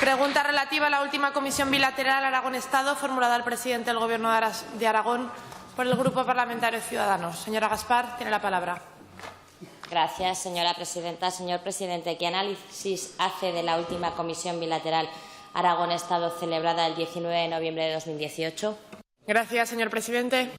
Pregunta relativa a la última comisión bilateral Aragón-Estado formulada al presidente del Gobierno de Aragón por el Grupo Parlamentario Ciudadanos. Señora Gaspar, tiene la palabra. Gracias, señora presidenta. Señor presidente, ¿qué análisis hace de la última comisión bilateral Aragón-Estado celebrada el 19 de noviembre de 2018? Gracias, señor presidente.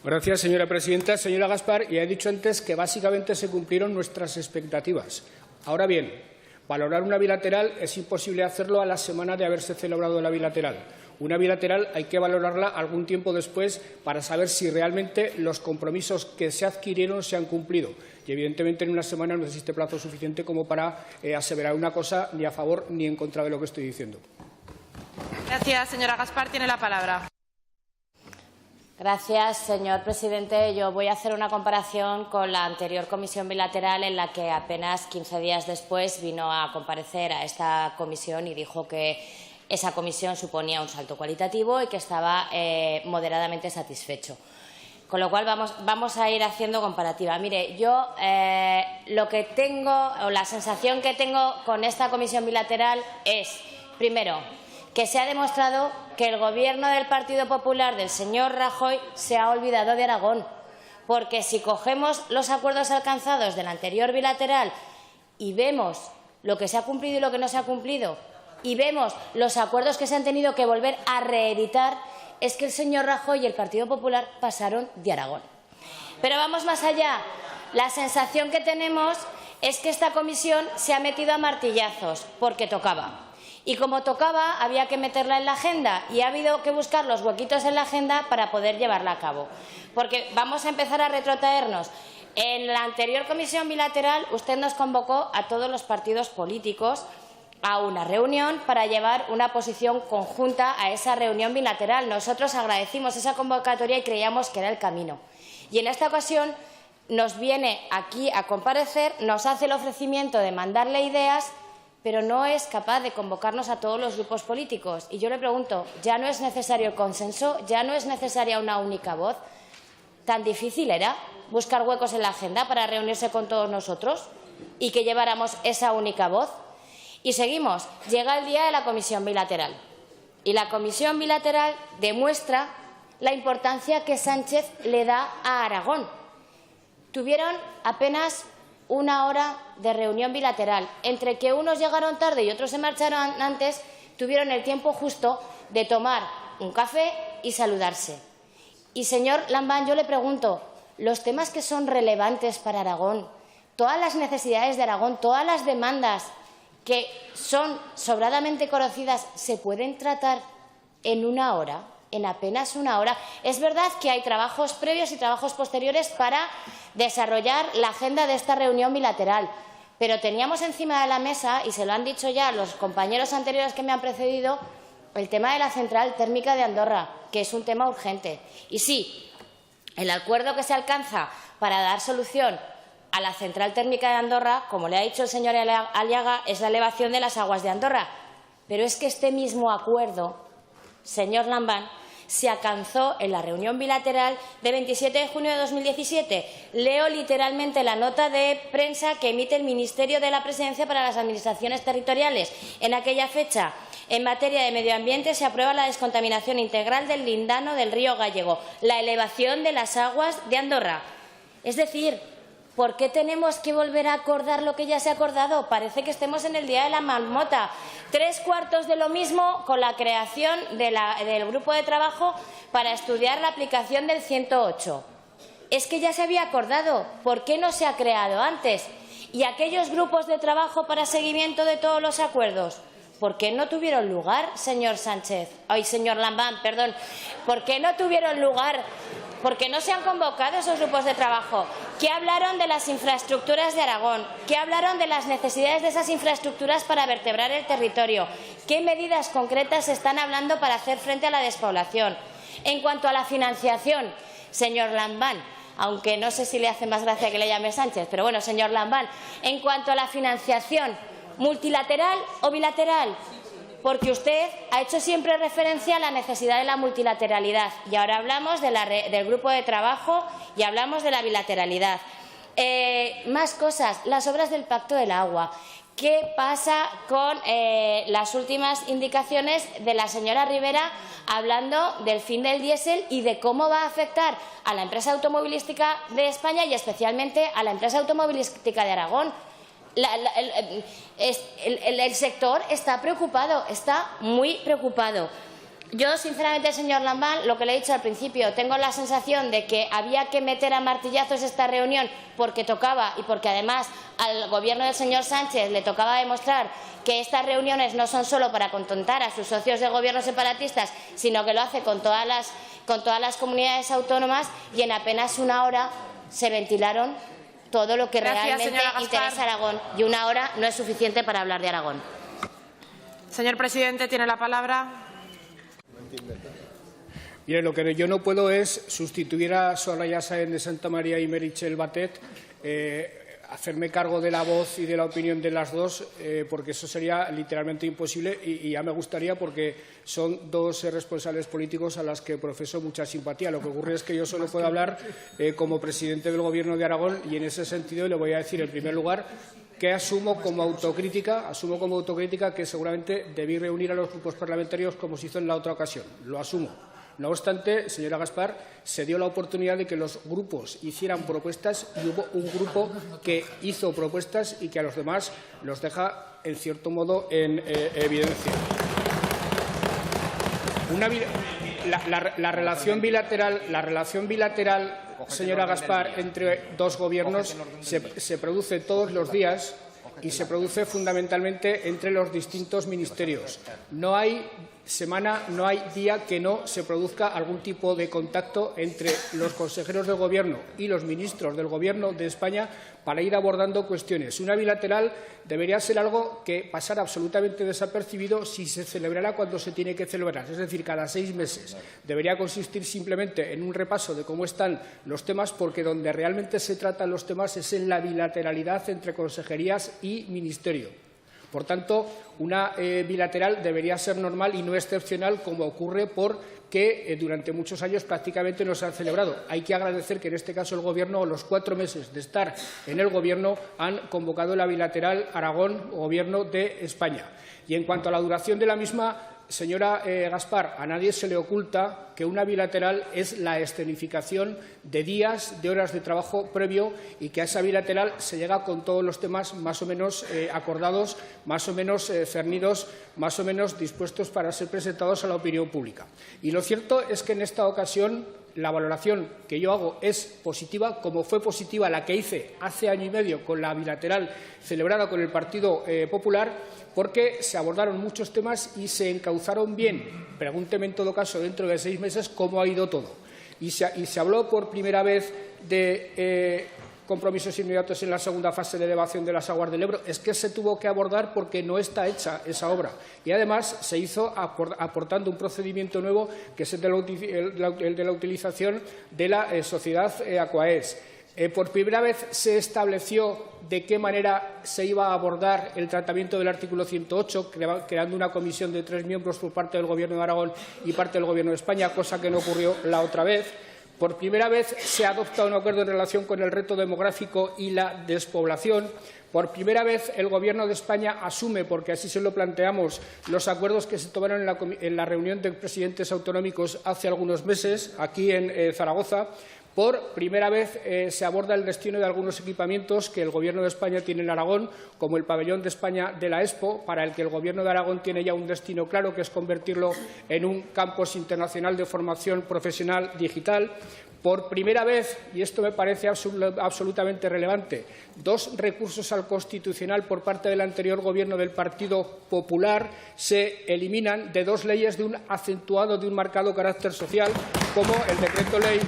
Gracias, señora presidenta. Señora Gaspar, ya he dicho antes que básicamente se cumplieron nuestras expectativas. Ahora bien, valorar una bilateral es imposible hacerlo a la semana de haberse celebrado la bilateral. Una bilateral hay que valorarla algún tiempo después para saber si realmente los compromisos que se adquirieron se han cumplido. Y, evidentemente, en una semana no existe plazo suficiente como para aseverar una cosa ni a favor ni en contra de lo que estoy diciendo. Gracias, señora Gaspar. Tiene la palabra. Gracias, señor presidente. Yo voy a hacer una comparación con la anterior comisión bilateral en la que apenas 15 días después vino a comparecer a esta comisión y dijo que esa comisión suponía un salto cualitativo y que estaba moderadamente satisfecho. Con lo cual vamos a ir haciendo comparativa. Mire, yo lo que tengo o la sensación que tengo con esta comisión bilateral es, primero, que se ha demostrado que el Gobierno del Partido Popular del señor Rajoy se ha olvidado de Aragón, porque si cogemos los acuerdos alcanzados de la anterior bilateral y vemos lo que se ha cumplido y lo que no se ha cumplido, y vemos los acuerdos que se han tenido que volver a reeditar, es que el señor Rajoy y el Partido Popular pasaron de Aragón. Pero vamos más allá. La sensación que tenemos es que esta comisión se ha metido a martillazos porque tocaba. Y como tocaba, había que meterla en la agenda y ha habido que buscar los huequitos en la agenda para poder llevarla a cabo. Porque vamos a empezar a retrotraernos. En la anterior comisión bilateral usted nos convocó a todos los partidos políticos a una reunión para llevar una posición conjunta a esa reunión bilateral. Nosotros agradecimos esa convocatoria y creíamos que era el camino. Y en esta ocasión nos viene aquí a comparecer, nos hace el ofrecimiento de mandarle ideas, pero no es capaz de convocarnos a todos los grupos políticos. Y yo le pregunto, ¿ya no es necesario el consenso? ¿Ya no es necesaria una única voz? ¿Tan difícil era buscar huecos en la agenda para reunirse con todos nosotros y que lleváramos esa única voz? Y seguimos. Llega el día de la comisión bilateral. Y la comisión bilateral demuestra la importancia que Sánchez le da a Aragón. Tuvieron apenas una hora de reunión bilateral. Entre que unos llegaron tarde y otros se marcharon antes, tuvieron el tiempo justo de tomar un café y saludarse. Y, señor Lambán, yo le pregunto, los temas que son relevantes para Aragón, todas las necesidades de Aragón, todas las demandas que son sobradamente conocidas, ¿se pueden tratar en una hora? En apenas una hora. Es verdad que hay trabajos previos y trabajos posteriores para desarrollar la agenda de esta reunión bilateral, pero teníamos encima de la mesa, y se lo han dicho ya los compañeros anteriores que me han precedido, el tema de la central térmica de Andorra, que es un tema urgente. Y sí, el acuerdo que se alcanza para dar solución a la central térmica de Andorra, como le ha dicho el señor Aliaga, es la elevación de las aguas de Andorra. Pero es que este mismo acuerdo, señor Lambán, se alcanzó en la reunión bilateral de 27 de junio de 2017. Leo literalmente la nota de prensa que emite el Ministerio de la Presidencia para las Administraciones Territoriales. En aquella fecha, en materia de medio ambiente, se aprueba la descontaminación integral del lindano del río Gállego, la elevación de las aguas de Andorra. Es decir, ¿por qué tenemos que volver a acordar lo que ya se ha acordado? Parece que estemos en el día de la marmota. 3/4 de lo mismo con la creación del grupo de trabajo para estudiar la aplicación del 108. Es que ya se había acordado. ¿Por qué no se ha creado antes? ¿Y aquellos grupos de trabajo para seguimiento de todos los acuerdos? ¿Por qué no tuvieron lugar, señor Sánchez? Ay, señor Lambán, perdón. ¿Por qué no tuvieron lugar? ¿Por qué no se han convocado esos grupos de trabajo? ¿Qué hablaron de las infraestructuras de Aragón? ¿Qué hablaron de las necesidades de esas infraestructuras para vertebrar el territorio? ¿Qué medidas concretas se están hablando para hacer frente a la despoblación? En cuanto a la financiación, señor Lambán, aunque no sé si le hace más gracia que le llame Sánchez, pero bueno, señor Lambán, en cuanto a la financiación, ¿multilateral o bilateral? Porque usted ha hecho siempre referencia a la necesidad de la multilateralidad y ahora hablamos del grupo de trabajo y hablamos de la bilateralidad. Más cosas, las obras del Pacto del Agua. ¿Qué pasa con las últimas indicaciones de la señora Rivera hablando del fin del diésel y de cómo va a afectar a la empresa automovilística de España y especialmente a la empresa automovilística de Aragón? El sector está preocupado, está muy preocupado. Yo, sinceramente, señor Lambán, lo que le he dicho al principio, tengo la sensación de que había que meter a martillazos esta reunión porque tocaba y porque, además, al Gobierno del señor Sánchez le tocaba demostrar que estas reuniones no son solo para contentar a sus socios de gobierno separatistas, sino que lo hace con todas las comunidades autónomas, y en apenas una hora se ventilaron todo lo que realmente interesa a Aragón. Y una hora no es suficiente para hablar de Aragón. Señor presidente, tiene la palabra. Mire, lo que yo no puedo es sustituir a Soraya Sáenz de Santamaría y Meritxell Batet, hacerme cargo de la voz y de la opinión de las dos, porque eso sería literalmente imposible y ya me gustaría, porque son dos responsables políticos a las que profeso mucha simpatía. Lo que ocurre es que yo solo puedo hablar como presidente del Gobierno de Aragón, y en ese sentido le voy a decir, en primer lugar, que asumo como autocrítica que seguramente debí reunir a los grupos parlamentarios como se hizo en la otra ocasión. Lo asumo. No obstante, señora Gaspar, se dio la oportunidad de que los grupos hicieran propuestas y hubo un grupo que hizo propuestas y que a los demás los deja, en cierto modo, en evidencia. La relación bilateral, señora Gaspar, entre dos gobiernos se produce todos los días y se produce fundamentalmente entre los distintos ministerios. No hay semana, no hay día que no se produzca algún tipo de contacto entre los consejeros del Gobierno y los ministros del Gobierno de España para ir abordando cuestiones. Una bilateral debería ser algo que pasara absolutamente desapercibido si se celebrara cuando se tiene que celebrar, es decir, cada 6 meses. Debería consistir simplemente en un repaso de cómo están los temas, porque donde realmente se tratan los temas es en la bilateralidad entre consejerías y ministerio. Por tanto, una bilateral debería ser normal y no excepcional, como ocurre porque durante muchos años prácticamente no se han celebrado. Hay que agradecer que en este caso el Gobierno, los 4 meses de estar en el Gobierno, han convocado la bilateral Aragón-Gobierno de España. Y en cuanto a la duración de la misma, señora Gaspar, a nadie se le oculta que una bilateral es la escenificación de días, de horas de trabajo previo, y que a esa bilateral se llega con todos los temas más o menos acordados, más o menos cernidos, más o menos dispuestos para ser presentados a la opinión pública. Y lo cierto es que en esta ocasión la valoración que yo hago es positiva, como fue positiva la que hice hace año y medio con la bilateral celebrada con el Partido Popular, porque se abordaron muchos temas y se encauzaron bien. Pregúnteme en todo caso dentro de 6 meses cómo ha ido todo. Y se habló por primera vez de compromisos inmediatos en la segunda fase de elevación de las aguas del Ebro. Es que se tuvo que abordar porque no está hecha esa obra. Y además se hizo aportando un procedimiento nuevo, que es el de la utilización de la sociedad Aquaes. Por primera vez se estableció de qué manera se iba a abordar el tratamiento del artículo 108, creando una comisión de 3 miembros por parte del Gobierno de Aragón y parte del Gobierno de España, cosa que no ocurrió la otra vez. Por primera vez se adopta un acuerdo en relación con el reto demográfico y la despoblación. Por primera vez el Gobierno de España asume, porque así se lo planteamos, los acuerdos que se tomaron en la reunión de presidentes autonómicos hace algunos meses, aquí en Zaragoza. Por primera vez se aborda el destino de algunos equipamientos que el Gobierno de España tiene en Aragón, como el pabellón de España de la Expo, para el que el Gobierno de Aragón tiene ya un destino claro, que es convertirlo en un campus internacional de formación profesional digital. Por primera vez, y esto me parece absolutamente relevante, 2 recursos al Constitucional por parte del anterior Gobierno del Partido Popular se eliminan de 2 leyes de un marcado carácter social, como el Decreto-Ley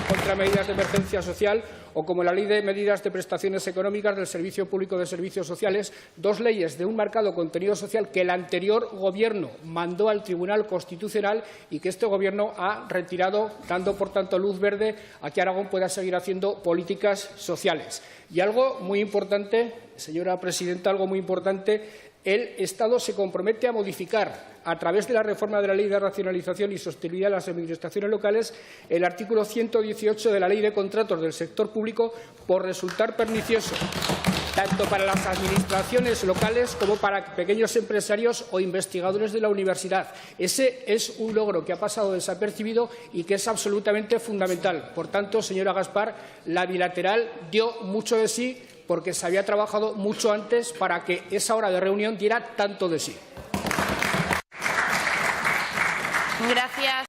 contra medidas de emergencia social o como la Ley de medidas de prestaciones económicas del Servicio Público de Servicios Sociales, 2 leyes de un marcado contenido social que el anterior Gobierno mandó al Tribunal Constitucional y que este Gobierno ha retirado, dando por tanto luz verde a que Aragón pueda seguir haciendo políticas sociales. Y algo muy importante, señora presidenta, algo muy importante, el Estado se compromete a modificar, a través de la reforma de la Ley de Racionalización y Sostenibilidad de las Administraciones Locales, el artículo 118 de la Ley de Contratos del Sector Público por resultar pernicioso tanto para las administraciones locales como para pequeños empresarios o investigadores de la universidad. Ese es un logro que ha pasado desapercibido y que es absolutamente fundamental. Por tanto, señora Gaspar, la bilateral dio mucho de sí porque se había trabajado mucho antes para que esa hora de reunión diera tanto de sí. Gracias.